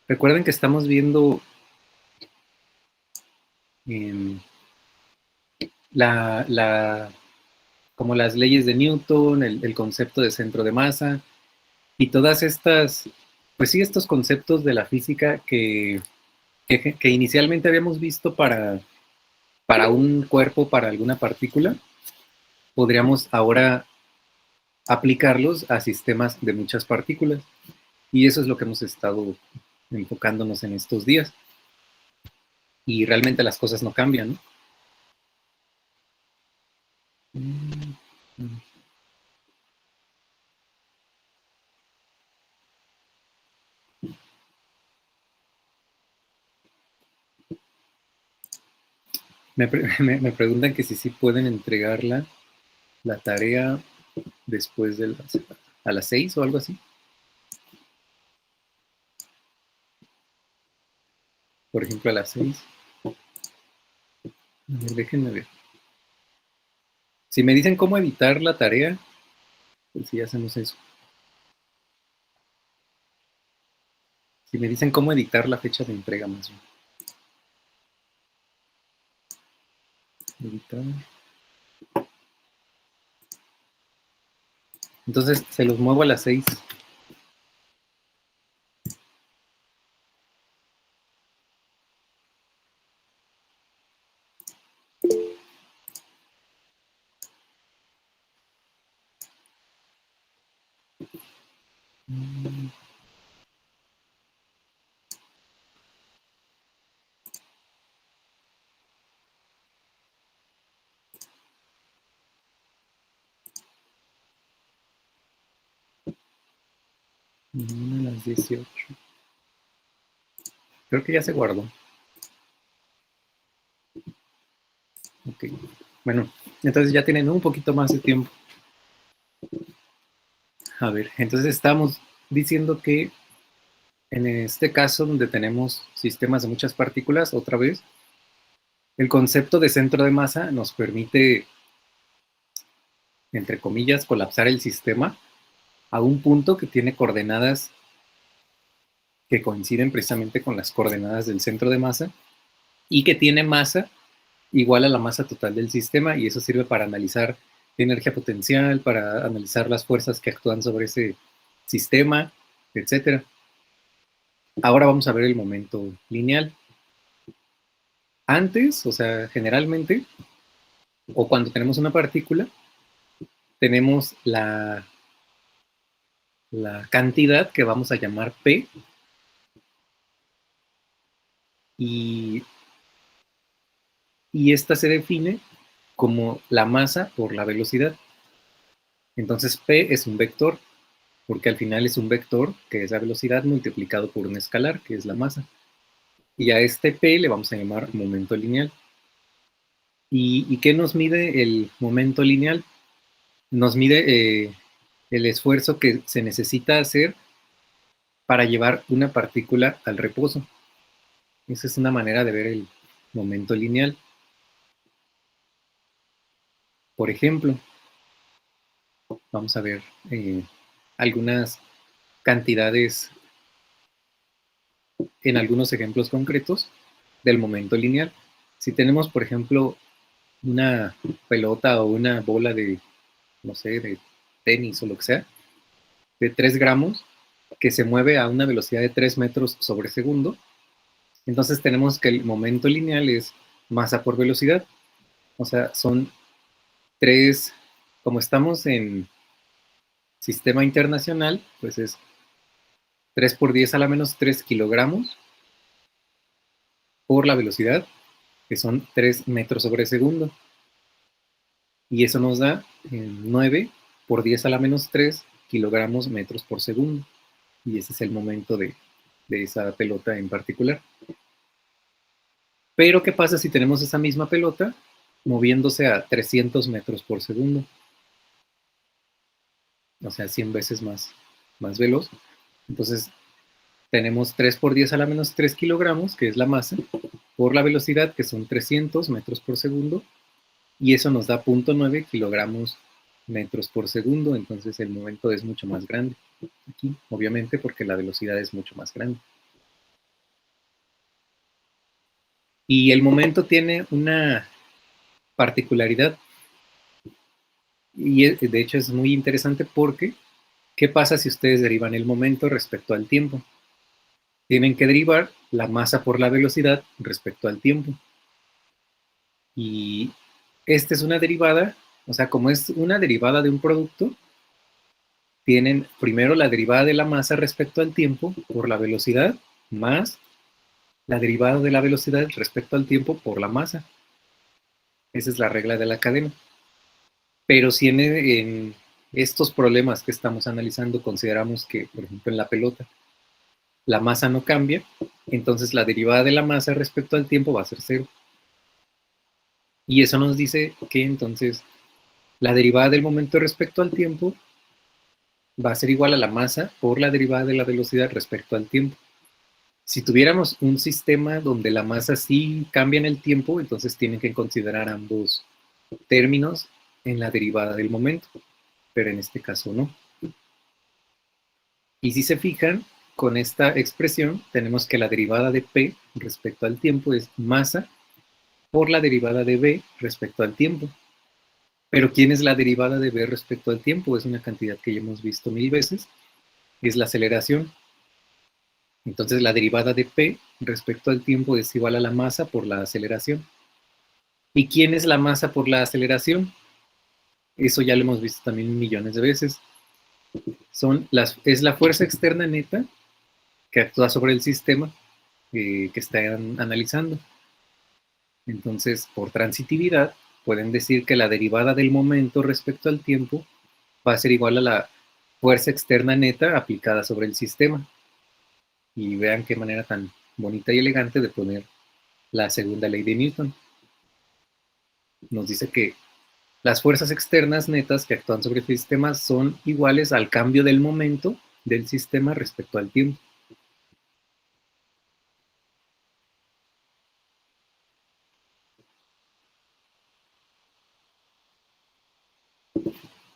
Recuerden que estamos viendo como las leyes de Newton, el concepto de centro de masa y todas estas, pues sí, estos conceptos de la física que inicialmente habíamos visto para un cuerpo, para alguna partícula, podríamos ahora aplicarlos a sistemas de muchas partículas. Y eso es lo que hemos estado enfocándonos en estos días. Y realmente las cosas no cambian, ¿no? Me preguntan que si sí pueden entregar la tarea después de a las 6 o algo así. Por ejemplo, a las 6. A ver, déjenme ver. Si me dicen cómo editar la tarea, pues sí hacemos eso. Si me dicen cómo editar la fecha de entrega más bien. Editar. Entonces se los muevo a las 6. A las 18. Creo que ya se guardó. Ok. Bueno, entonces ya tienen un poquito más de tiempo. A ver, entonces estamos diciendo que en este caso donde tenemos sistemas de muchas partículas, otra vez, el concepto de centro de masa nos permite, entre comillas, colapsar el sistema a un punto que tiene coordenadas que coinciden precisamente con las coordenadas del centro de masa y que tiene masa igual a la masa total del sistema, y eso sirve para analizar energía potencial, para analizar las fuerzas que actúan sobre ese sistema, etc. Ahora vamos a ver el momento lineal. Antes, o sea, generalmente, o cuando tenemos una partícula, tenemos la cantidad que vamos a llamar P, y esta se define como la masa por la velocidad. Entonces P es un vector, porque al final es un vector, que es la velocidad, multiplicado por un escalar, que es la masa. Y a este P le vamos a llamar momento lineal. ¿Y qué nos mide el momento lineal? Nos mide el esfuerzo que se necesita hacer para llevar una partícula al reposo. Esa es una manera de ver el momento lineal. Por ejemplo, vamos a ver algunas cantidades en algunos ejemplos concretos del momento lineal. Si tenemos, por ejemplo, una pelota o una bola de, no sé, de tenis o lo que sea, de 3 gramos, que se mueve a una velocidad de 3 metros sobre segundo, entonces tenemos que el momento lineal es masa por velocidad. O sea, son 3, como estamos en sistema internacional, pues es 3 por 10 a la menos 3 kilogramos por la velocidad, que son 3 metros sobre segundo. Y eso nos da 9 por 10 a la menos 3 kilogramos metros por segundo. Y ese es el momento de esa pelota en particular. Pero, ¿qué pasa si tenemos esa misma pelota moviéndose a 300 metros por segundo? O sea, 100 veces más veloz. Entonces, tenemos 3 por 10 a la menos 3 kilogramos, que es la masa, por la velocidad, que son 300 metros por segundo, y eso nos da 0.9 kilogramos metros por segundo, entonces el momento es mucho más grande. aquí, obviamente, porque la velocidad es mucho más grande. Y el momento tiene una particularidad, y de hecho es muy interesante porque, ¿qué pasa si ustedes derivan el momento respecto al tiempo? Tienen que derivar la masa por la velocidad respecto al tiempo. Y esta es una derivada, o sea, como es una derivada de un producto, tienen primero la derivada de la masa respecto al tiempo por la velocidad más la derivada de la velocidad respecto al tiempo por la masa. Esa es la regla de la cadena. Pero si en estos problemas que estamos analizando consideramos que, por ejemplo, en la pelota, la masa no cambia, entonces la derivada de la masa respecto al tiempo va a ser cero. Y eso nos dice que entonces la derivada del momento respecto al tiempo va a ser igual a la masa por la derivada de la velocidad respecto al tiempo. Si tuviéramos un sistema donde la masa sí cambia en el tiempo, entonces tienen que considerar ambos términos en la derivada del momento, pero en este caso no. Y si se fijan, con esta expresión tenemos que la derivada de P respecto al tiempo es masa por la derivada de B respecto al tiempo. Pero ¿quién es la derivada de B respecto al tiempo? Es una cantidad que ya hemos visto 1000 veces, es la aceleración. Entonces la derivada de P respecto al tiempo es igual a la masa por la aceleración. ¿Y quién es la masa por la aceleración? Eso ya lo hemos visto también millones de veces. Es la fuerza externa neta que actúa sobre el sistema que están analizando. Entonces, por transitividad, pueden decir que la derivada del momento respecto al tiempo va a ser igual a la fuerza externa neta aplicada sobre el sistema. Y vean qué manera tan bonita y elegante de poner la segunda ley de Newton. Nos dice que las fuerzas externas netas que actúan sobre el sistema son iguales al cambio del momento del sistema respecto al tiempo.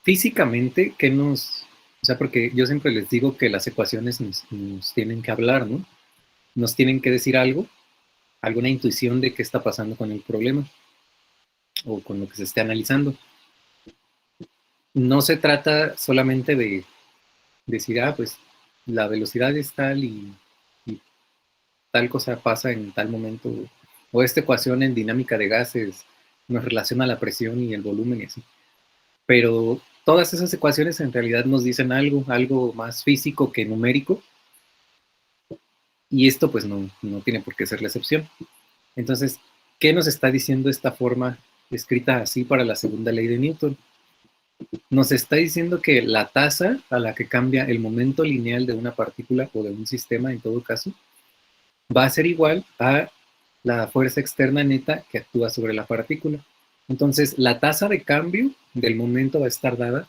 Físicamente, ¿qué nos...? O sea, porque yo siempre les digo que las ecuaciones nos tienen que hablar, ¿no? Nos tienen que decir algo, alguna intuición de qué está pasando con el problema o con lo que se esté analizando. No se trata solamente de decir, pues la velocidad es tal y tal cosa pasa en tal momento, o esta ecuación en dinámica de gases nos relaciona la presión y el volumen y así. Pero todas esas ecuaciones en realidad nos dicen algo más físico que numérico, y esto pues no tiene por qué ser la excepción. Entonces, ¿qué nos está diciendo esta forma escrita así para la segunda ley de Newton? Nos está diciendo que la tasa a la que cambia el momento lineal de una partícula o de un sistema en todo caso va a ser igual a la fuerza externa neta que actúa sobre la partícula. Entonces, la tasa de cambio del momento va a estar dada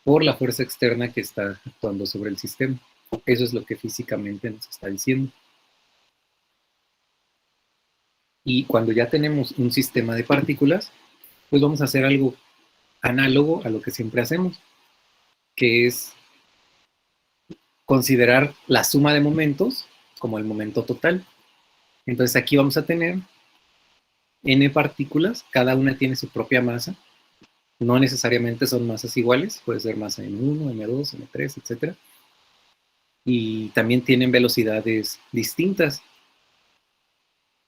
por la fuerza externa que está actuando sobre el sistema. Eso es lo que físicamente nos está diciendo. Y cuando ya tenemos un sistema de partículas, pues vamos a hacer algo análogo a lo que siempre hacemos, que es considerar la suma de momentos como el momento total. Entonces aquí vamos a tener n partículas, cada una tiene su propia masa, no necesariamente son masas iguales, puede ser masa M1, M2, M3, etc. Y también tienen velocidades distintas,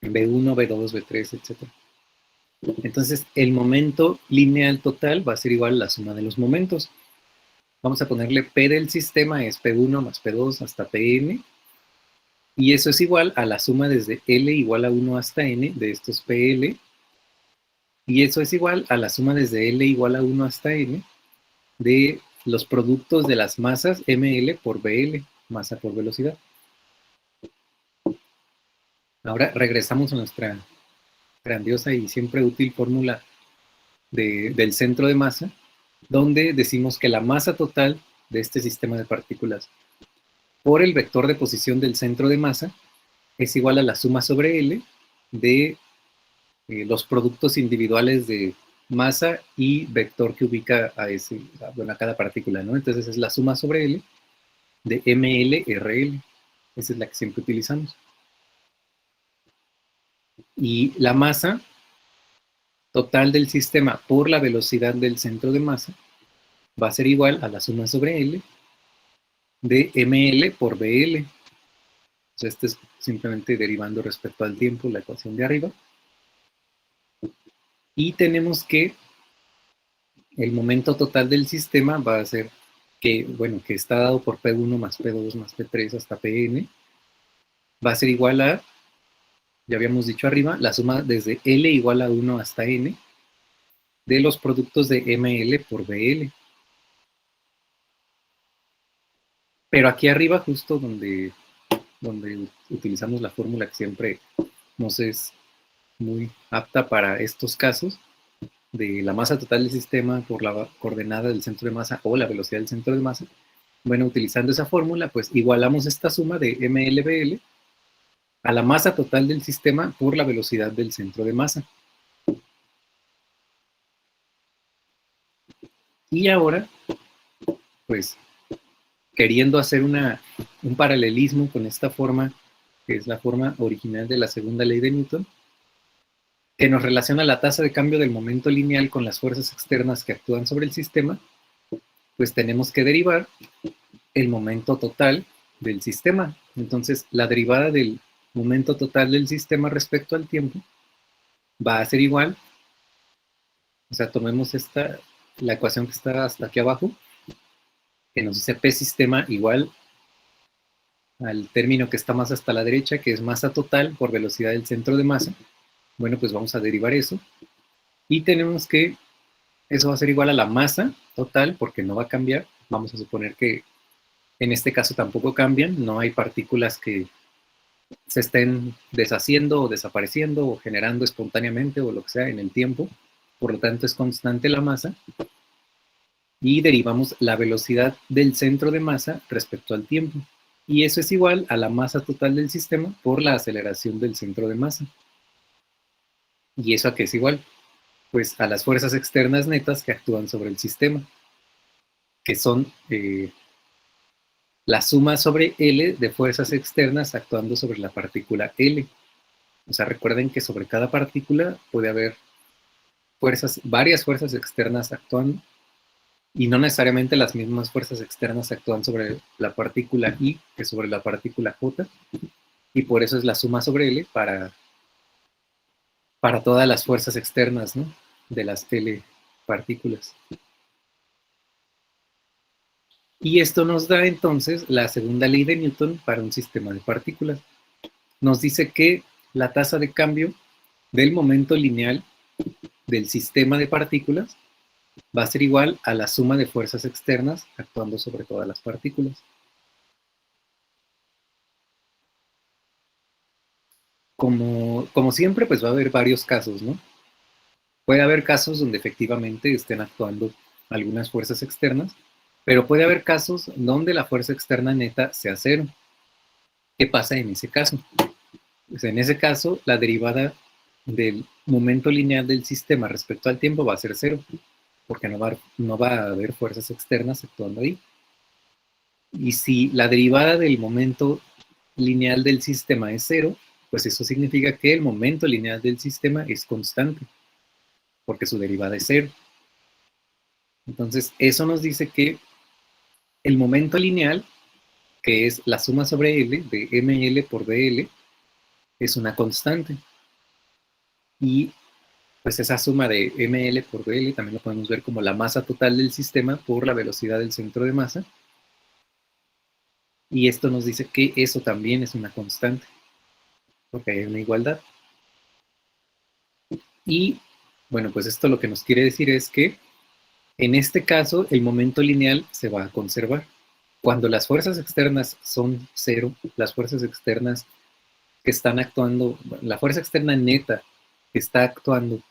V1, V2, V3, etc. Entonces el momento lineal total va a ser igual a la suma de los momentos. Vamos a ponerle P del sistema, es P1 más P2 hasta Pn, y eso es igual a la suma desde L igual a 1 hasta N de estos PL, y eso es igual a la suma desde L igual a 1 hasta N de los productos de las masas ML por BL, masa por velocidad. Ahora regresamos a nuestra grandiosa y siempre útil fórmula del centro de masa, donde decimos que la masa total de este sistema de partículas por el vector de posición del centro de masa es igual a la suma sobre L de los productos individuales de masa y vector que ubica a cada partícula, ¿no? Entonces es la suma sobre L de MLRL. Esa es la que siempre utilizamos. Y la masa total del sistema por la velocidad del centro de masa va a ser igual a la suma sobre L de ML por BL. O sea, este es simplemente derivando respecto al tiempo la ecuación de arriba. Y tenemos que el momento total del sistema va a ser que, bueno, que está dado por P1 más P2 más P3 hasta Pn, va a ser igual a, ya habíamos dicho arriba, la suma desde L igual a 1 hasta N de los productos de ML por BL. Pero aquí arriba, justo donde utilizamos la fórmula que siempre nos es muy apta para estos casos, de la masa total del sistema por la coordenada del centro de masa o la velocidad del centro de masa, bueno, utilizando esa fórmula, pues igualamos esta suma de MLBL a la masa total del sistema por la velocidad del centro de masa. Y ahora, pues, queriendo hacer un paralelismo con esta forma, que es la forma original de la segunda ley de Newton, que nos relaciona la tasa de cambio del momento lineal con las fuerzas externas que actúan sobre el sistema, pues tenemos que derivar el momento total del sistema. Entonces, la derivada del momento total del sistema respecto al tiempo va a ser igual, o sea, tomemos la ecuación que está hasta aquí abajo, que nos dice P sistema igual al término que está más hasta la derecha, que es masa total por velocidad del centro de masa. Bueno, pues vamos a derivar eso. Y tenemos que eso va a ser igual a la masa total, porque no va a cambiar. Vamos a suponer que en este caso tampoco cambian, no hay partículas que se estén deshaciendo o desapareciendo o generando espontáneamente o lo que sea en el tiempo. Por lo tanto, es constante la masa. Y derivamos la velocidad del centro de masa respecto al tiempo. Y eso es igual a la masa total del sistema por la aceleración del centro de masa. ¿Y eso a qué es igual? Pues a las fuerzas externas netas que actúan sobre el sistema, que son la suma sobre L de fuerzas externas actuando sobre la partícula L. O sea, recuerden que sobre cada partícula puede haber varias fuerzas externas actuando, y no necesariamente las mismas fuerzas externas actúan sobre la partícula I que sobre la partícula J, y por eso es la suma sobre L para todas las fuerzas externas, ¿no?, de las L partículas. Y esto nos da entonces la segunda ley de Newton para un sistema de partículas. Nos dice que la tasa de cambio del momento lineal del sistema de partículas va a ser igual a la suma de fuerzas externas actuando sobre todas las partículas. Como siempre, pues va a haber varios casos, ¿no? Puede haber casos donde efectivamente estén actuando algunas fuerzas externas, pero puede haber casos donde la fuerza externa neta sea cero. ¿Qué pasa en ese caso? Pues en ese caso, la derivada del momento lineal del sistema respecto al tiempo va a ser cero, porque no va a haber fuerzas externas actuando ahí. Y si la derivada del momento lineal del sistema es cero, pues eso significa que el momento lineal del sistema es constante, porque su derivada es cero. Entonces, eso nos dice que el momento lineal, que es la suma sobre L de ML por DL, es una constante. Y pues esa suma de ML por DL también lo podemos ver como la masa total del sistema por la velocidad del centro de masa. Y esto nos dice que eso también es una constante, porque hay una igualdad. Y bueno, pues esto lo que nos quiere decir es que en este caso el momento lineal se va a conservar. Cuando las fuerzas externas son cero, las fuerzas externas que están actuando, la fuerza externa neta que está actuando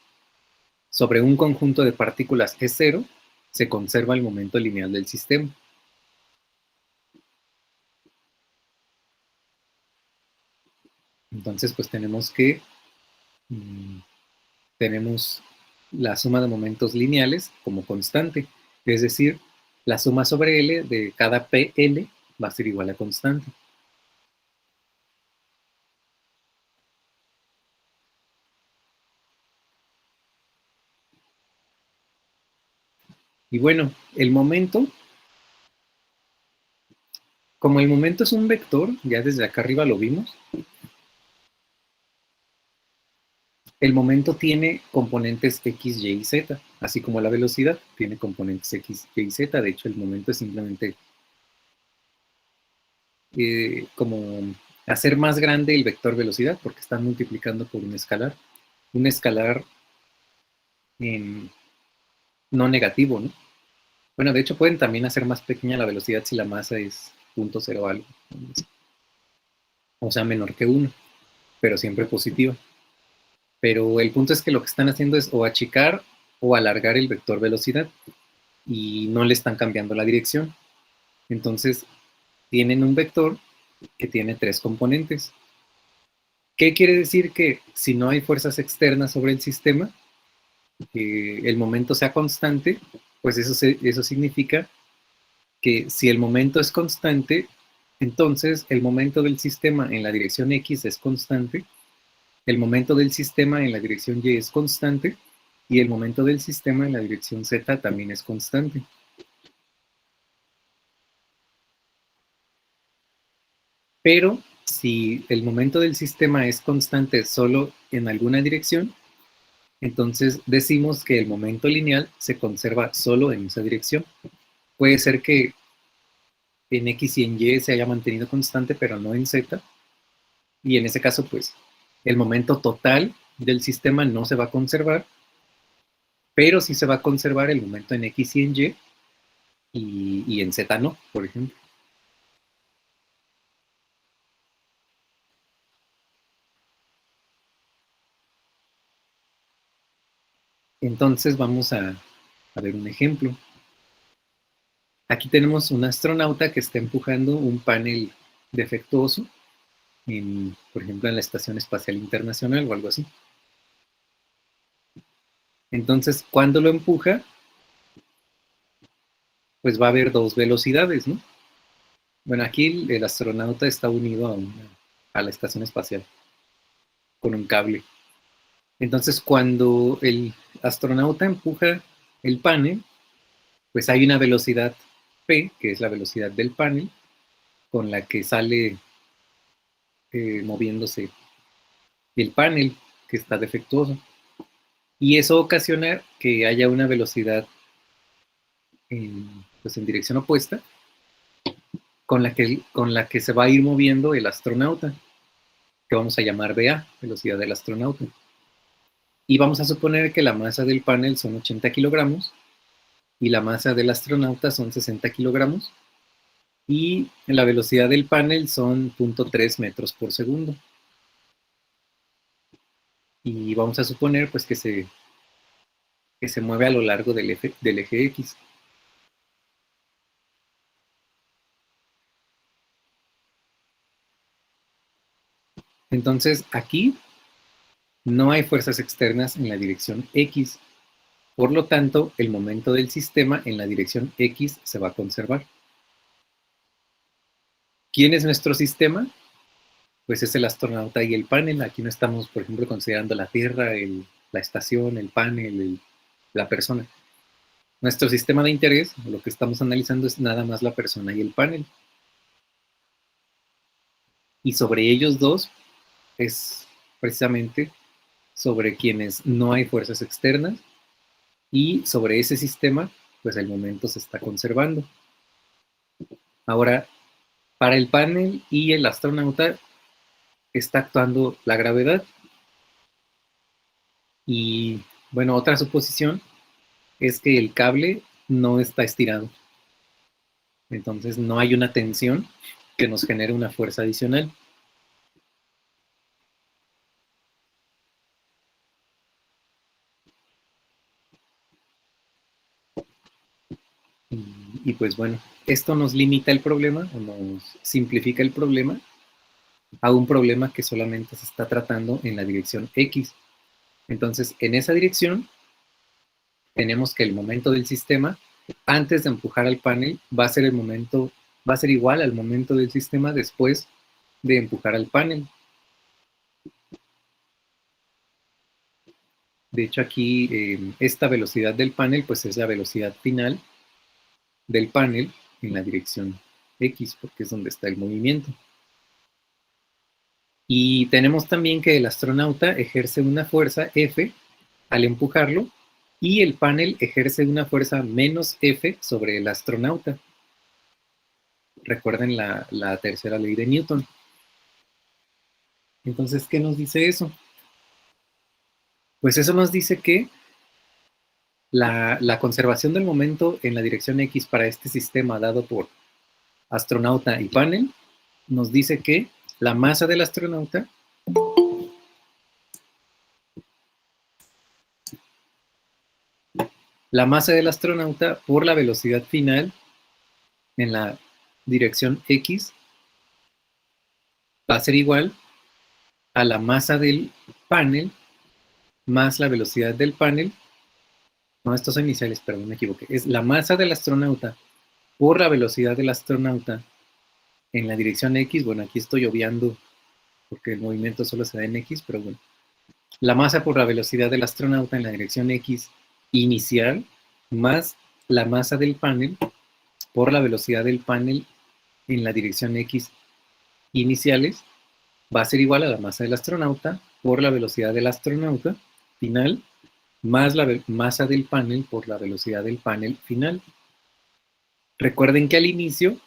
sobre un conjunto de partículas es cero, se conserva el momento lineal del sistema. Entonces, pues tenemos la suma de momentos lineales como constante, es decir, la suma sobre L de cada PL va a ser igual a constante. Y bueno, el momento, como el momento es un vector, ya desde acá arriba lo vimos, el momento tiene componentes x, y y z, así como la velocidad tiene componentes x, y y z. De hecho, el momento es simplemente como hacer más grande el vector velocidad, porque están multiplicando por un escalar. Un escalar no negativo, ¿no? Bueno, de hecho pueden también hacer más pequeña la velocidad si la masa es 0.0 algo, o sea, menor que 1, pero siempre positiva. Pero el punto es que lo que están haciendo es o achicar o alargar el vector velocidad y no le están cambiando la dirección. Entonces, tienen un vector que tiene 3 componentes. ¿Qué quiere decir? Que si no hay fuerzas externas sobre el sistema, el momento sea constante, pues eso significa que si el momento es constante, entonces el momento del sistema en la dirección X es constante, el momento del sistema en la dirección Y es constante y el momento del sistema en la dirección Z también es constante. Pero si el momento del sistema es constante solo en alguna dirección, entonces decimos que el momento lineal se conserva solo en esa dirección. Puede ser que en X y en Y se haya mantenido constante, pero no en Z. Y en ese caso, pues, el momento total del sistema no se va a conservar, pero sí se va a conservar el momento en X y en y en Z no, por ejemplo. Entonces vamos a ver un ejemplo. Aquí tenemos un astronauta que está empujando un panel defectuoso, por ejemplo, en la Estación Espacial Internacional o algo así. Entonces, cuando lo empuja, pues va a haber dos velocidades, ¿no? Bueno, aquí el astronauta está unido a la estación espacial con un cable. Entonces, cuando el astronauta empuja el panel, pues hay una velocidad P, que es la velocidad del panel, con la que sale moviéndose el panel que está defectuoso. Y eso ocasiona que haya una velocidad pues en dirección opuesta con la que se va a ir moviendo el astronauta, que vamos a llamar VA, velocidad del astronauta. Y vamos a suponer que la masa del panel son 80 kilogramos y la masa del astronauta son 60 kilogramos y la velocidad del panel son 0.3 metros por segundo. Y vamos a suponer pues que se mueve a lo largo del eje X. Entonces aquí no hay fuerzas externas en la dirección X. Por lo tanto, el momento del sistema en la dirección X se va a conservar. ¿Quién es nuestro sistema? Pues es el astronauta y el panel. Aquí no estamos, por ejemplo, considerando la Tierra, la estación, el panel, la persona. Nuestro sistema de interés, lo que estamos analizando es nada más la persona y el panel. Y sobre ellos dos es precisamente sobre quienes no hay fuerzas externas y sobre ese sistema, pues el momento se está conservando. Ahora, para el panel y el astronauta está actuando la gravedad. Y bueno, otra suposición es que el cable no está estirado. Entonces no hay una tensión que nos genere una fuerza adicional. Y pues bueno, esto nos limita el problema o nos simplifica el problema a un problema que solamente se está tratando en la dirección X. Entonces, en esa dirección tenemos que el momento del sistema antes de empujar al panel va a ser el momento va a ser igual al momento del sistema después de empujar al panel. De hecho, aquí esta velocidad del panel pues es la velocidad final del panel en la dirección X, porque es donde está el movimiento. Y tenemos también que el astronauta ejerce una fuerza F al empujarlo y el panel ejerce una fuerza menos F sobre el astronauta. Recuerden la tercera ley de Newton. Entonces, ¿qué nos dice eso? Pues eso nos dice que la conservación del momento en la dirección X para este sistema dado por astronauta y panel nos dice que la masa del astronauta por la velocidad final en la dirección X va a ser igual a la masa del panel más la velocidad del panel. No, estos son iniciales, perdón, me equivoqué. Es la masa del astronauta por la velocidad del astronauta en la dirección X. Bueno, aquí estoy obviando porque el movimiento solo se da en X, pero bueno. La masa por la velocidad del astronauta en la dirección X inicial más la masa del panel por la velocidad del panel en la dirección X iniciales va a ser igual a la masa del astronauta por la velocidad del astronauta final más la masa del panel por la velocidad del panel final. Recuerden que al inicio,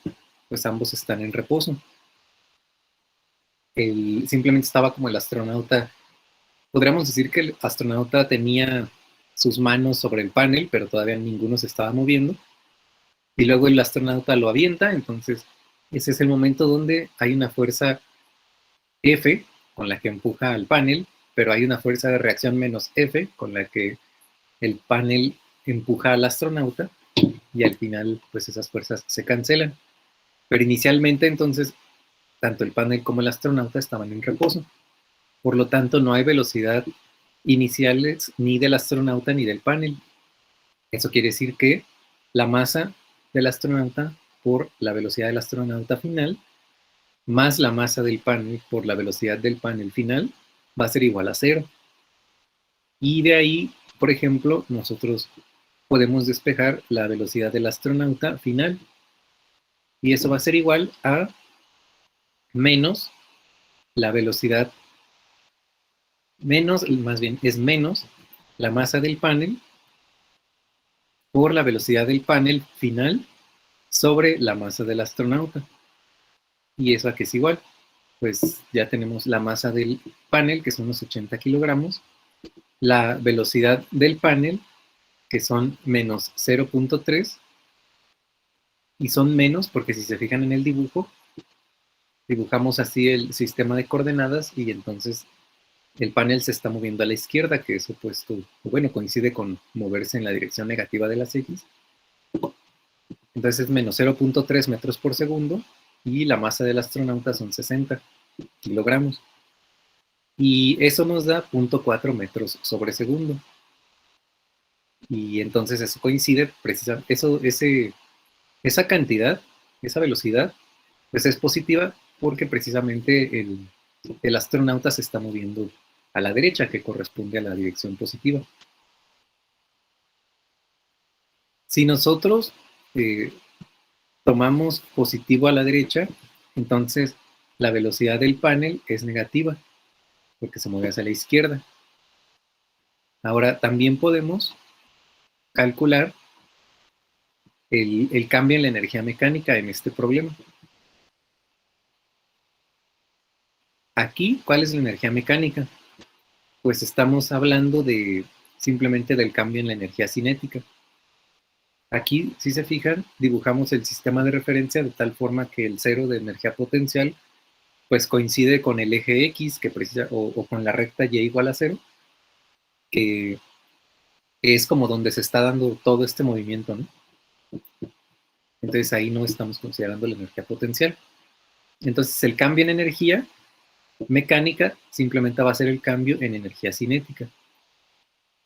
pues ambos están en reposo. Simplemente estaba como el astronauta. Podríamos decir que el astronauta tenía sus manos sobre el panel, pero todavía ninguno se estaba moviendo. Y luego el astronauta lo avienta, entonces ese es el momento donde hay una fuerza F con la que empuja al panel, pero hay una fuerza de reacción menos F con la que el panel empuja al astronauta y al final pues esas fuerzas se cancelan. Pero inicialmente entonces tanto el panel como el astronauta estaban en reposo. Por lo tanto no hay velocidad iniciales ni del astronauta ni del panel. Eso quiere decir que la masa del astronauta por la velocidad del astronauta final más la masa del panel por la velocidad del panel final va a ser igual a 0. Y de ahí, por ejemplo, nosotros podemos despejar la velocidad del astronauta final. Y eso va a ser igual a menos la velocidad, más bien es menos la masa del panel por la velocidad del panel final sobre la masa del astronauta. ¿Y eso a qué es igual? Pues ya tenemos la masa del panel, que son unos 80 kilogramos, la velocidad del panel, que son menos 0.3, y son menos porque si se fijan en el dibujo, dibujamos así el sistema de coordenadas y entonces el panel se está moviendo a la izquierda, que es opuesto, bueno, coincide con moverse en la dirección negativa de las X. Entonces es menos 0.3 metros por segundo y la masa del astronauta son 60 kilogramos. Y eso nos da 0.4 metros sobre segundo. Y entonces eso coincide, precisamente, esa cantidad, esa velocidad, pues es positiva porque precisamente el astronauta se está moviendo a la derecha, que corresponde a la dirección positiva. Si nosotros tomamos positivo a la derecha, entonces la velocidad del panel es negativa, porque se mueve hacia la izquierda. Ahora, también podemos calcular el cambio en la energía mecánica en este problema. Aquí, ¿cuál es la energía mecánica? Pues estamos hablando simplemente del cambio en la energía cinética. Aquí, si se fijan, dibujamos el sistema de referencia de tal forma que el cero de energía potencial pues coincide con el eje X que o con la recta Y igual a 0, que es como donde se está dando todo este movimiento, ¿no? Entonces ahí no estamos considerando la energía potencial. Entonces el cambio en energía mecánica simplemente va a ser el cambio en energía cinética.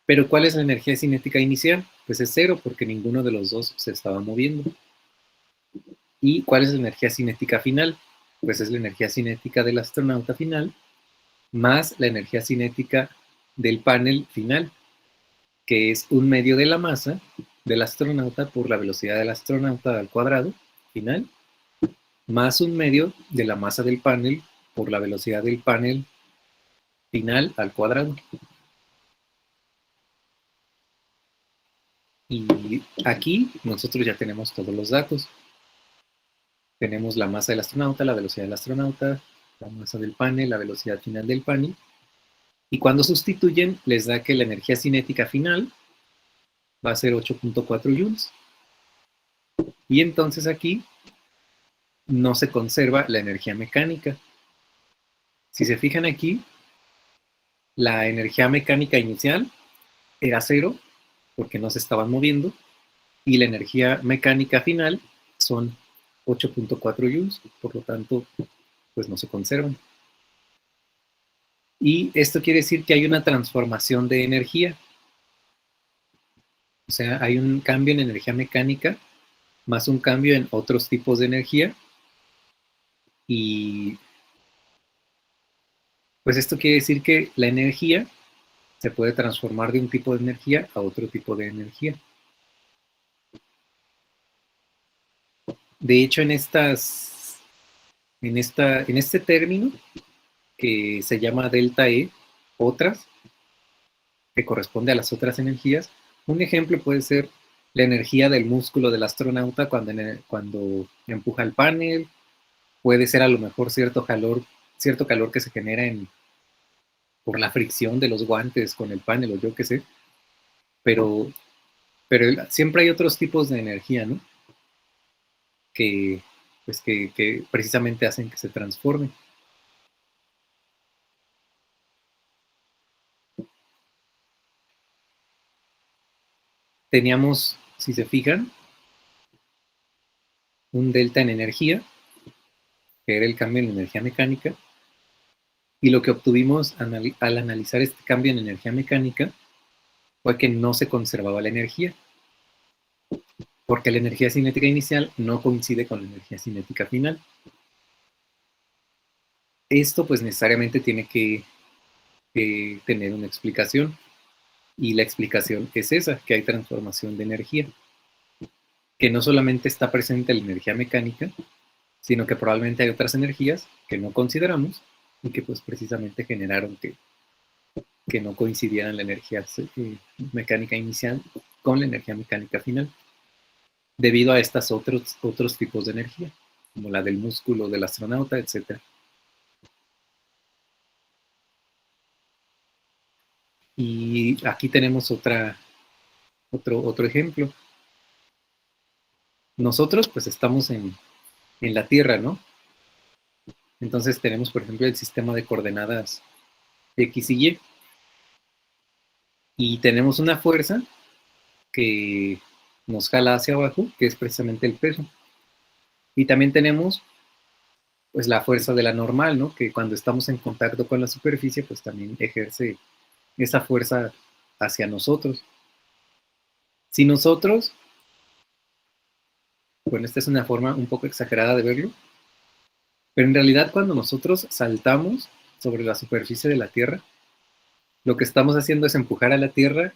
Pero ¿cuál es la energía cinética inicial? Pues es 0 porque ninguno de los dos se estaba moviendo. ¿Y cuál es la energía cinética final? Pues es la energía cinética del astronauta final más la energía cinética del panel final, que es un medio de la masa del astronauta por la velocidad del astronauta al cuadrado final, más un medio de la masa del panel por la velocidad del panel final al cuadrado. Y aquí nosotros ya tenemos todos los datos. Tenemos la masa del astronauta, la velocidad del astronauta, la masa del panel, la velocidad final del panel. Y cuando sustituyen, les da que la energía cinética final va a ser 8.4 joules. Y entonces aquí no se conserva la energía mecánica. Si se fijan aquí, la energía mecánica inicial era cero, porque no se estaban moviendo, y la energía mecánica final son 8.4 joules, por lo tanto, pues no se conservan. Y esto quiere decir que hay una transformación de energía. O sea, hay un cambio en energía mecánica más un cambio en otros tipos de energía. Y pues esto quiere decir que la energía se puede transformar de un tipo de energía a otro tipo de energía. De hecho, en este término que se llama delta E, otras, que corresponde a las otras energías, un ejemplo puede ser la energía del músculo del astronauta cuando empuja el panel, puede ser a lo mejor cierto calor que se genera por la fricción de los guantes con el panel o yo qué sé, pero, pero siempre hay otros tipos de energía, ¿no? Que, pues que precisamente hacen que se transforme. Teníamos, si se fijan, un delta en energía, que era el cambio en energía mecánica, y lo que obtuvimos al analizar este cambio en energía mecánica fue que no se conservaba la energía, porque la energía cinética inicial no coincide con la energía cinética final. Esto pues necesariamente tiene que tener una explicación, y la explicación es esa, que hay transformación de energía, que no solamente está presente la energía mecánica, sino que probablemente hay otras energías que no consideramos y que pues precisamente generaron que no coincidieran la energía mecánica inicial con la energía mecánica final, debido a estos otros tipos de energía, como la del músculo del astronauta, etc. Y aquí tenemos otro ejemplo. Nosotros pues estamos en la Tierra, ¿no? Entonces tenemos, por ejemplo, el sistema de coordenadas X y Y, y tenemos una fuerza que nos jala hacia abajo, que es precisamente el peso. Y también tenemos pues la fuerza de la normal, ¿no? Que cuando estamos en contacto con la superficie, pues también ejerce esa fuerza hacia nosotros. Si nosotros, bueno, esta es una forma un poco exagerada de verlo, pero en realidad cuando nosotros saltamos sobre la superficie de la Tierra, lo que estamos haciendo es empujar a la Tierra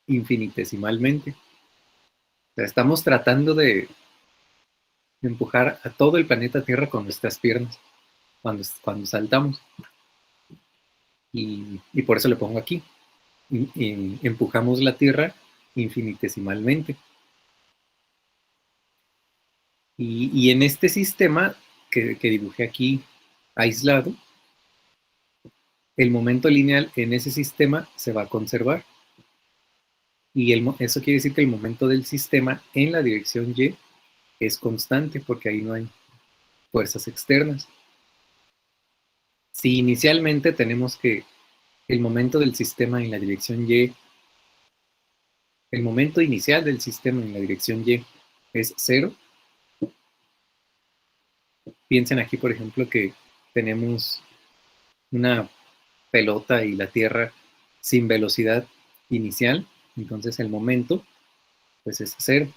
infinitesimalmente. O sea, estamos tratando de empujar a todo el planeta Tierra con nuestras piernas cuando saltamos. Y por eso le pongo aquí. Empujamos la Tierra infinitesimalmente. Y en este sistema que dibujé aquí aislado, el momento lineal en ese sistema se va a conservar. Y eso quiere decir que el momento del sistema en la dirección Y es constante porque ahí no hay fuerzas externas. Si inicialmente tenemos que el momento del sistema en la dirección Y, el momento inicial del sistema en la dirección Y es cero, piensen aquí, por ejemplo, que tenemos una pelota y la Tierra sin velocidad inicial, entonces el momento pues es cero.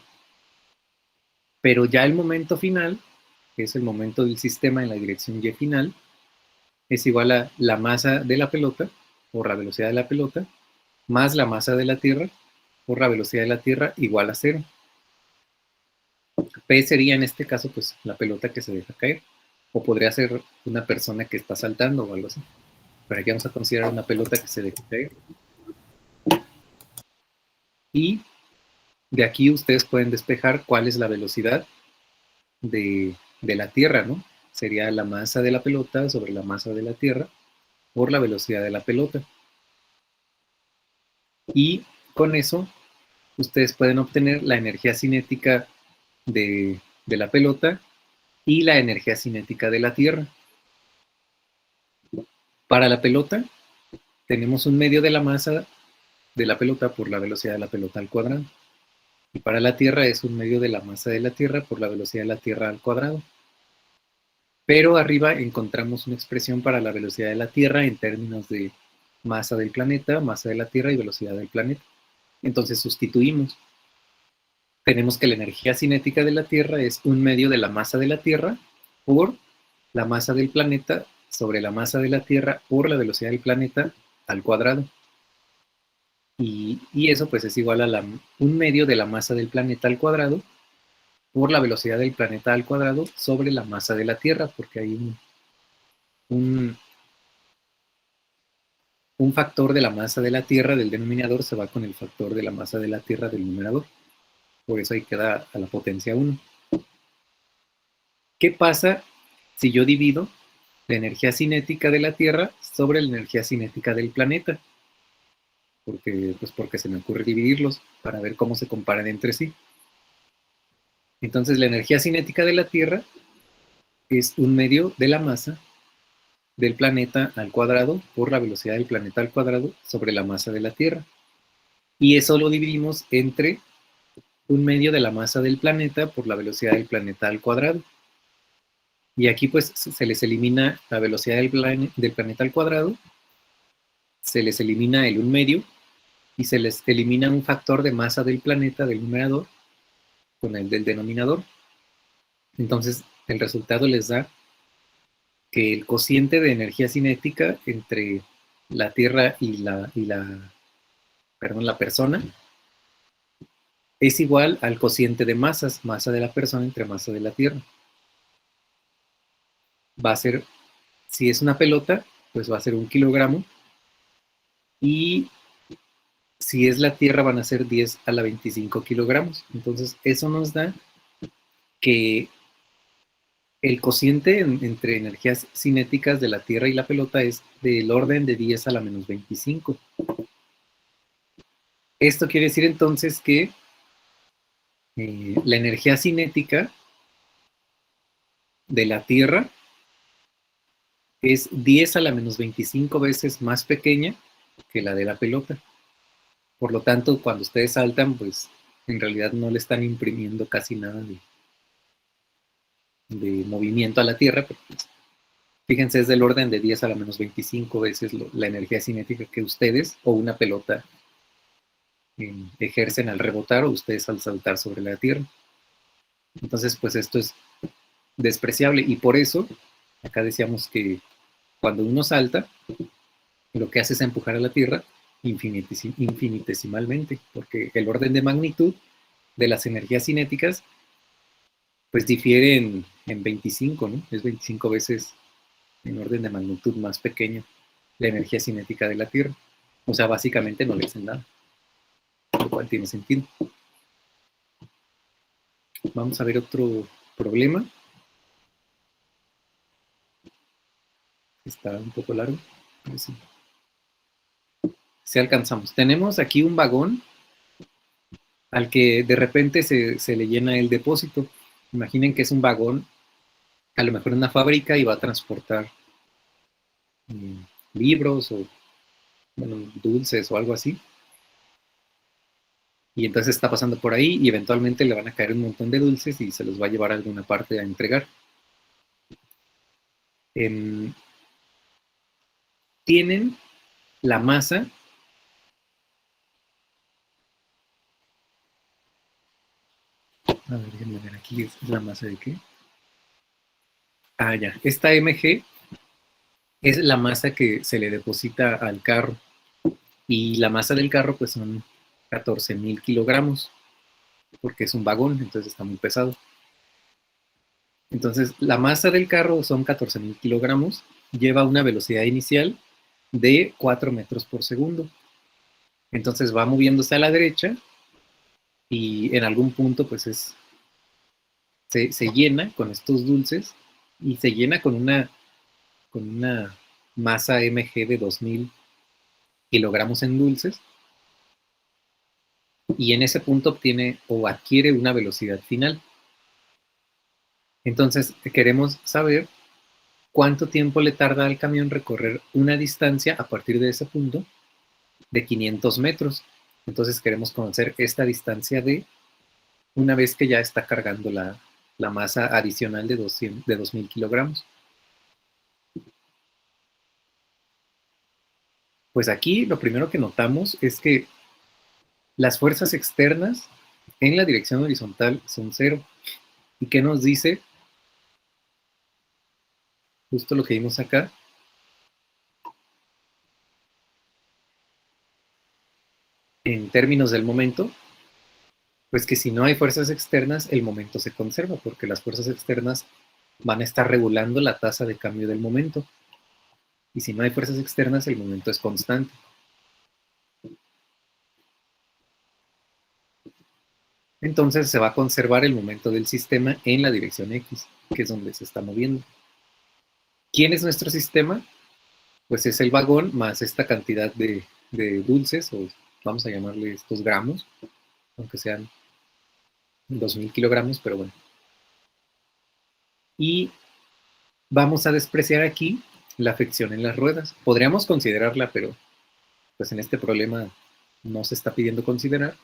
Pero ya el momento final, que es el momento del sistema en la dirección y final, es igual a la masa de la pelota, por la velocidad de la pelota, más la masa de la Tierra, por la velocidad de la Tierra, igual a cero. P sería en este caso, pues, la pelota que se deja caer. O podría ser una persona que está saltando o algo así. Pero aquí vamos a considerar una pelota que se deja caer. Y de aquí ustedes pueden despejar cuál es la velocidad de la Tierra, ¿no? Sería la masa de la pelota sobre la masa de la Tierra por la velocidad de la pelota. Y con eso ustedes pueden obtener la energía cinética de la pelota y la energía cinética de la Tierra. Para la pelota tenemos un medio de la masa de la pelota por la velocidad de la pelota al cuadrado. Y para la Tierra es un medio de la masa de la Tierra por la velocidad de la Tierra al cuadrado. Pero arriba encontramos una expresión para la velocidad de la Tierra en términos de masa del planeta, masa de la Tierra y velocidad del planeta. Entonces sustituimos. Tenemos que la energía cinética de la Tierra es un medio de la masa de la Tierra por la masa del planeta sobre la masa de la Tierra por la velocidad del planeta al cuadrado. Y eso pues es igual a un medio de la masa del planeta al cuadrado por la velocidad del planeta al cuadrado sobre la masa de la Tierra, porque hay un factor de la masa de la Tierra del denominador se va con el factor de la masa de la Tierra del numerador. Por eso ahí queda a la potencia 1. ¿Qué pasa si yo divido la energía cinética de la Tierra sobre la energía cinética del planeta? Porque se me ocurre dividirlos para ver cómo se comparan entre sí. Entonces la energía cinética de la Tierra es un medio de la masa del planeta al cuadrado por la velocidad del planeta al cuadrado sobre la masa de la Tierra. Y eso lo dividimos entre un medio de la masa del planeta por la velocidad del planeta al cuadrado. Y aquí pues se les elimina la velocidad del planeta al cuadrado, se les elimina el 1/2 y se les elimina un factor de masa del planeta del numerador con el del denominador. Entonces el resultado les da que el cociente de energía cinética entre la Tierra y la persona es igual al cociente de masas, masa de la persona entre masa de la Tierra. Va a ser, si es una pelota, pues va a ser 1 kilogramo, y si es la Tierra van a ser 10 a la 25 kilogramos. Entonces eso nos da que el cociente entre energías cinéticas de la Tierra y la pelota es del orden de 10 a la menos 25. Esto quiere decir entonces que la energía cinética de la Tierra es 10 a la menos 25 veces más pequeña que la de la pelota. Por lo tanto, cuando ustedes saltan, pues en realidad no le están imprimiendo casi nada de movimiento a la Tierra, pero pues, fíjense, es del orden de 10 a la menos 25 veces la energía cinética que ustedes o una pelota ejercen al rebotar o ustedes al saltar sobre la Tierra. Entonces, pues esto es despreciable y por eso, acá decíamos que cuando uno salta, lo que hace es empujar a la Tierra infinitesimalmente, porque el orden de magnitud de las energías cinéticas pues difiere en 25, ¿no? Es 25 veces en orden de magnitud más pequeño la energía cinética de la Tierra. O sea, básicamente no le hacen nada, lo cual tiene sentido. Vamos a ver otro problema. Está un poco largo, pero sí. Si alcanzamos. Tenemos aquí un vagón al que de repente se le llena el depósito. Imaginen que es un vagón, a lo mejor en una fábrica, y va a transportar libros o bueno, dulces o algo así. Y entonces está pasando por ahí y eventualmente le van a caer un montón de dulces y se los va a llevar a alguna parte a entregar. Tienen la masa A ver, déjenme ver aquí, ¿es la masa de qué? Ah, ya. Esta mg es la masa que se le deposita al carro. Y la masa del carro, pues son 14.000 kilogramos, porque es un vagón, entonces está muy pesado. Entonces, la masa del carro son 14.000 kilogramos, lleva una velocidad inicial de 4 metros por segundo. Entonces va moviéndose a la derecha y en algún punto pues se llena con estos dulces y se llena con una masa mg de 2.000 kilogramos en dulces y en ese punto obtiene o adquiere una velocidad final. Entonces queremos saber cuánto tiempo le tarda al camión recorrer una distancia a partir de ese punto de 500 metros. Entonces queremos conocer esta distancia de una vez que ya está cargando la masa adicional de 2.000 kilogramos. Pues aquí lo primero que notamos es que las fuerzas externas en la dirección horizontal son cero. ¿Y qué nos dice? Justo lo que vimos acá. En términos del momento, pues que si no hay fuerzas externas, el momento se conserva, porque las fuerzas externas van a estar regulando la tasa de cambio del momento. Y si no hay fuerzas externas, el momento es constante. Entonces se va a conservar el momento del sistema en la dirección X, que es donde se está moviendo. ¿Quién es nuestro sistema? Pues es el vagón más esta cantidad de dulces, o vamos a llamarle estos gramos, aunque sean 2.000 kilogramos, pero bueno. Y vamos a despreciar aquí la fricción en las ruedas. Podríamos considerarla, pero pues en este problema no se está pidiendo considerar.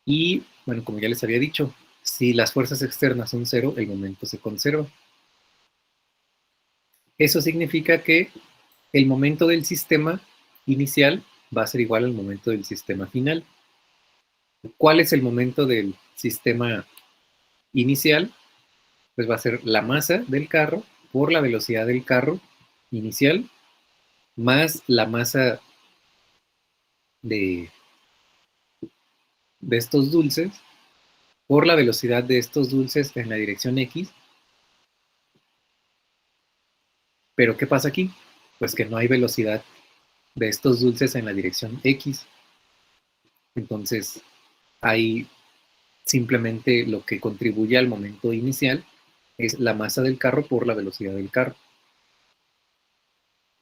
Y bueno, como ya les había dicho, si las fuerzas externas son cero, el momento se conserva. Eso significa que el momento del sistema inicial va a ser igual al momento del sistema final. ¿Cuál es el momento del sistema inicial? Pues va a ser la masa del carro por la velocidad del carro inicial más la masa de, de estos dulces por la velocidad de estos dulces en la dirección X. Pero ¿qué pasa aquí? Pues que no hay velocidad de estos dulces en la dirección X. Entonces, hay simplemente lo que contribuye al momento inicial es la masa del carro por la velocidad del carro.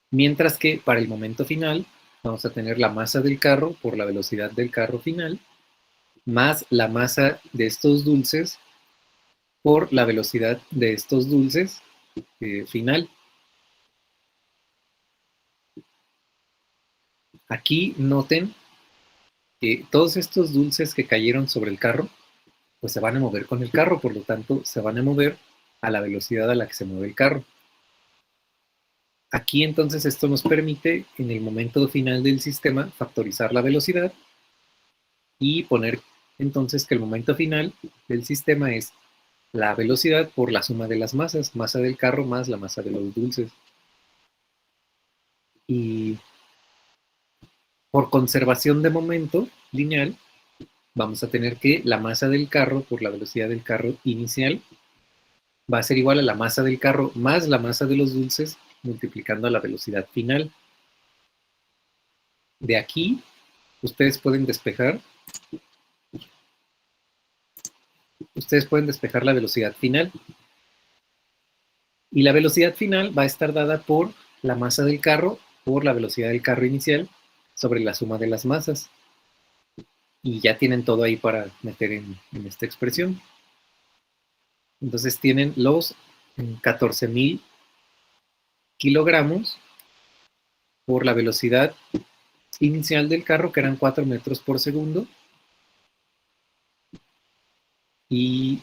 Mientras que para el momento final vamos a tener la masa del carro por la velocidad del carro final más la masa de estos dulces por la velocidad de estos dulces final. Aquí noten que todos estos dulces que cayeron sobre el carro pues se van a mover con el carro, por lo tanto se van a mover a la velocidad a la que se mueve el carro. Aquí entonces esto nos permite en el momento final del sistema factorizar la velocidad y poner entonces que el momento final del sistema es la velocidad por la suma de las masas, masa del carro más la masa de los dulces. Y por conservación de momento lineal, vamos a tener que la masa del carro por la velocidad del carro inicial va a ser igual a la masa del carro más la masa de los dulces multiplicando a la velocidad final. De aquí, ustedes pueden despejar la velocidad final. Y la velocidad final va a estar dada por la masa del carro por la velocidad del carro inicial sobre la suma de las masas. Y ya tienen todo ahí para meter en esta expresión. Entonces tienen los 14.000 kilogramos por la velocidad inicial del carro, que eran 4 metros por segundo. Y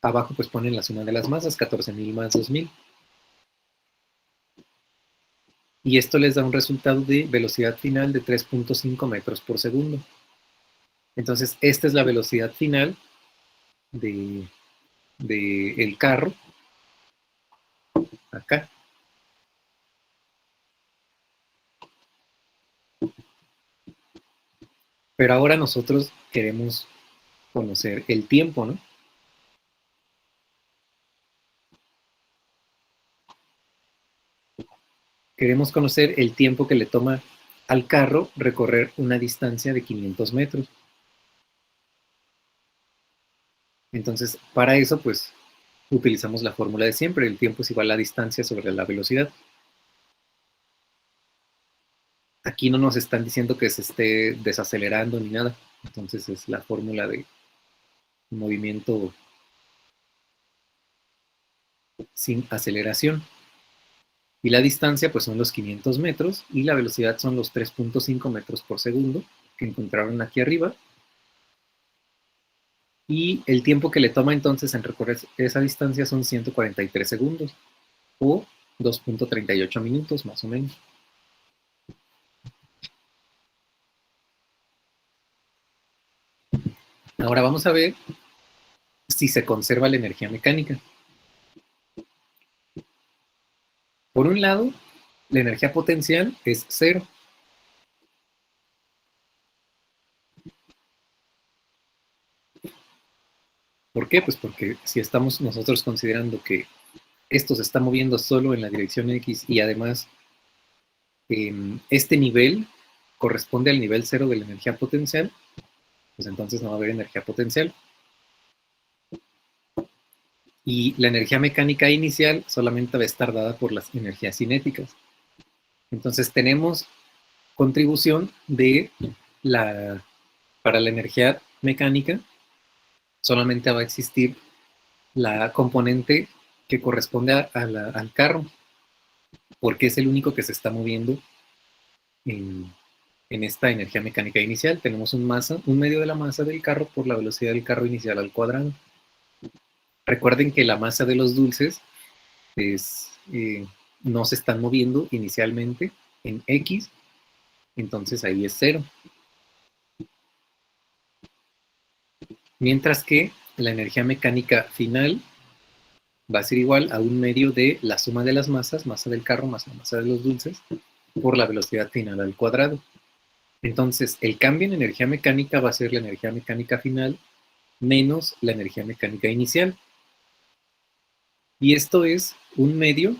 abajo pues ponen la suma de las masas, 14.000 más 2.000. Y esto les da un resultado de velocidad final de 3.5 metros por segundo. Entonces, esta es la velocidad final de, el carro acá. Pero ahora nosotros queremos conocer el tiempo, ¿no? Queremos conocer el tiempo que le toma al carro recorrer una distancia de 500 metros. Entonces, para eso, pues, utilizamos la fórmula de siempre. El tiempo es igual a la distancia sobre la velocidad. Aquí no nos están diciendo que se esté desacelerando ni nada. Entonces, es la fórmula de movimiento sin aceleración. Y la distancia, pues, son los 500 metros y la velocidad son los 3.5 metros por segundo que encontraron aquí arriba. Y el tiempo que le toma entonces en recorrer esa distancia son 143 segundos o 2.38 minutos más o menos. Ahora vamos a ver si se conserva la energía mecánica. Por un lado, la energía potencial es cero. ¿Por qué? Pues porque si estamos nosotros considerando que esto se está moviendo solo en la dirección X y además este nivel corresponde al nivel cero de la energía potencial, pues entonces no va a haber energía potencial. Y la energía mecánica inicial solamente va a estar dada por las energías cinéticas. Entonces tenemos contribución de para la energía mecánica, solamente va a existir la componente que corresponde al carro, porque es el único que se está moviendo en, esta energía mecánica inicial. Tenemos un medio de la masa del carro por la velocidad del carro inicial al cuadrado. Recuerden que la masa de los dulces no se están moviendo inicialmente en X, entonces ahí es cero. Mientras que la energía mecánica final va a ser igual a un medio de la suma de las masas, masa del carro más la masa de los dulces, por la velocidad final al cuadrado. Entonces, el cambio en energía mecánica va a ser la energía mecánica final menos la energía mecánica inicial. Y esto es un medio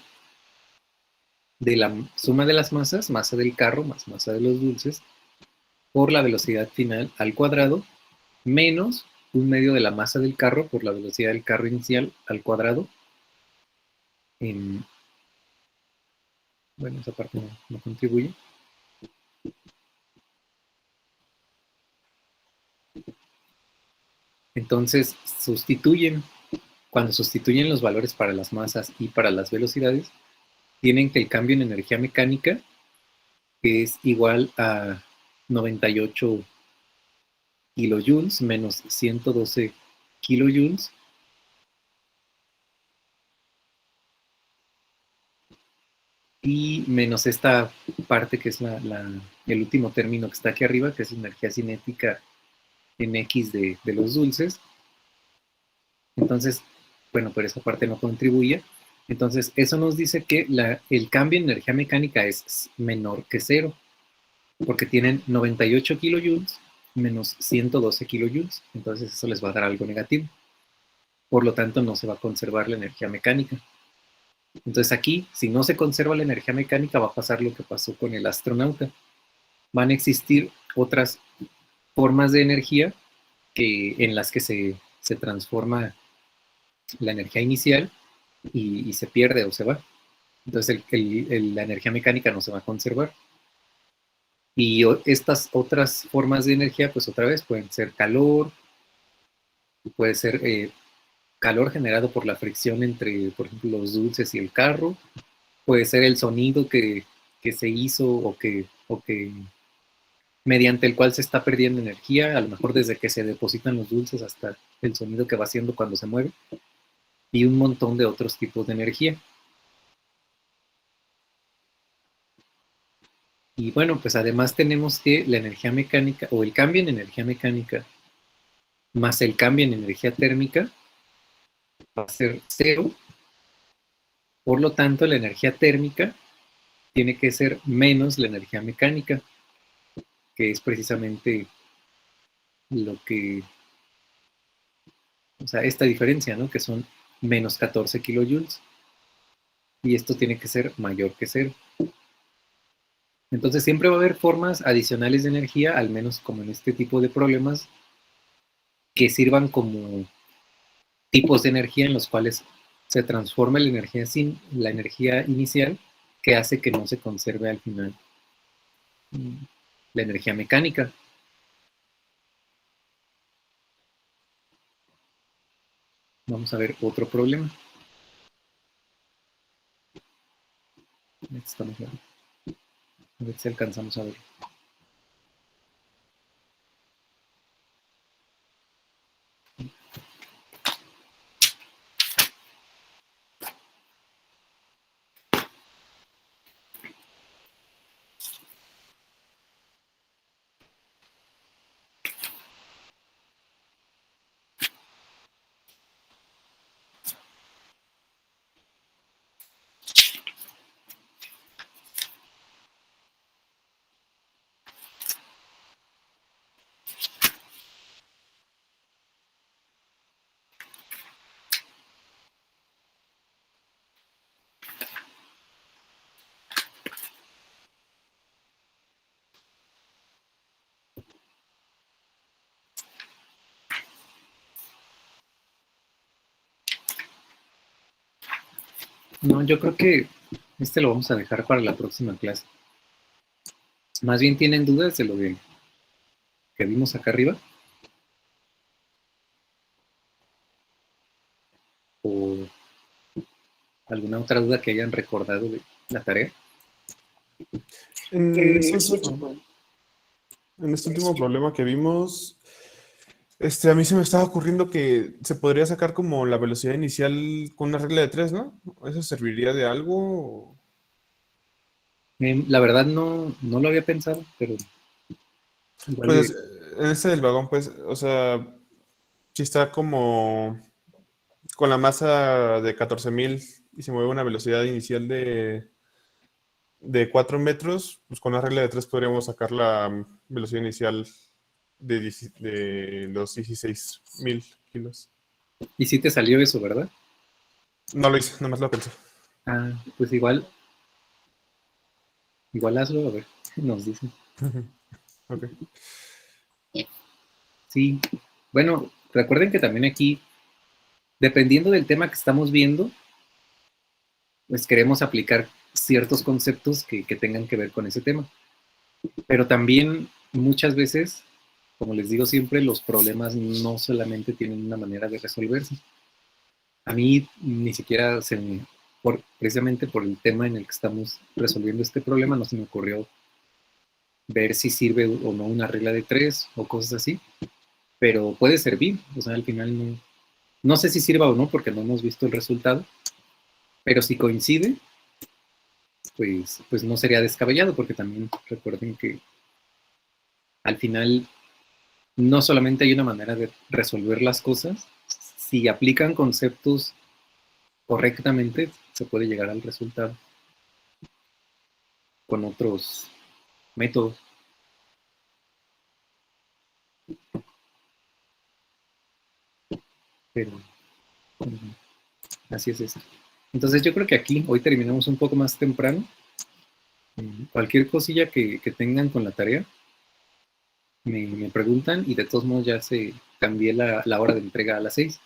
de la suma de las masas, masa del carro más masa de los dulces, por la velocidad final al cuadrado, menos un medio de la masa del carro por la velocidad del carro inicial al cuadrado. Bueno, esa parte no contribuye. Entonces, cuando sustituyen los valores para las masas y para las velocidades, tienen que el cambio en energía mecánica es igual a 98 kilojoules menos 112 kilojoules y menos esta parte que es el último término que está aquí arriba, que es energía cinética en X de los dulces. Entonces, bueno, pero esa parte no contribuye. Entonces, eso nos dice que el cambio en energía mecánica es menor que cero, porque tienen 98 kilojoules menos 112 kilojoules. Entonces, eso les va a dar algo negativo. Por lo tanto, no se va a conservar la energía mecánica. Entonces, aquí, si no se conserva la energía mecánica, va a pasar lo que pasó con el astronauta. Van a existir otras formas de energía en las que se transforma la energía inicial y se pierde o se va. Entonces la energía mecánica no se va a conservar. Y estas otras formas de energía, pues otra vez pueden ser calor, puede ser calor generado por la fricción entre, por ejemplo, los dulces y el carro, puede ser el sonido que se hizo o que mediante el cual se está perdiendo energía, a lo mejor desde que se depositan los dulces hasta el sonido que va haciendo cuando se mueve, y un montón de otros tipos de energía. Y bueno, pues además tenemos que la energía mecánica o el cambio en energía mecánica más el cambio en energía térmica va a ser 0. Por lo tanto, la energía térmica tiene que ser menos la energía mecánica, que es precisamente lo que, o sea, esta diferencia, ¿no? Que son menos 14 kilojoules. Y esto tiene que ser mayor que 0. Entonces siempre va a haber formas adicionales de energía, al menos como en este tipo de problemas, que sirvan como tipos de energía en los cuales se transforma la energía inicial, que hace que no se conserve al final la energía mecánica. Vamos a ver otro problema. Estamos a ver si alcanzamos a ver. No, yo creo que este lo vamos a dejar para la próxima clase. Más bien tienen dudas de lo que vimos acá arriba. ¿O alguna otra duda que hayan recordado de la tarea? En este último problema que vimos, a mí se me estaba ocurriendo que se podría sacar como la velocidad inicial con una regla de 3, ¿no? ¿Eso serviría de algo? La verdad no lo había pensado, pero igual Pues en este del vagón, pues, o sea, si está como con la masa de 14,000 y se mueve a una velocidad inicial de 4 metros, pues con la regla de 3 podríamos sacar la velocidad inicial de los 16,000 kilos. y sí te salió eso, ¿verdad? No lo hice, nada más lo pensé. Ah, pues igual hazlo, a ver, nos dicen. Ok. Sí, bueno, recuerden que también aquí, dependiendo del tema que estamos viendo, pues queremos aplicar ciertos conceptos que tengan que ver con ese tema. Pero también muchas veces, como les digo siempre, los problemas no solamente tienen una manera de resolverse. A mí ni siquiera precisamente por el tema en el que estamos resolviendo este problema, no se me ocurrió ver si sirve o no una regla de 3 o cosas así, pero puede servir, o sea, al final no sé si sirva o no porque no hemos visto el resultado, pero si coincide, pues no sería descabellado, porque también recuerden que al final no solamente hay una manera de resolver las cosas, si aplican conceptos correctamente, se puede llegar al resultado con otros métodos. Pero así es eso. Entonces yo creo que aquí hoy terminamos un poco más temprano. Cualquier cosilla que tengan con la tarea, me preguntan y de todos modos ya se cambié la hora de entrega a las 6.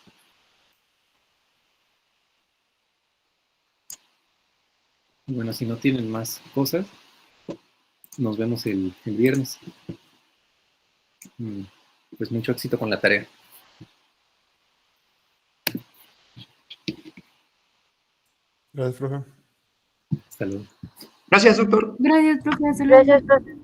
Bueno, si no tienen más cosas, nos vemos el viernes. Pues mucho éxito con la tarea. Gracias, profe. Hasta luego. Gracias, doctor. Gracias, profesor.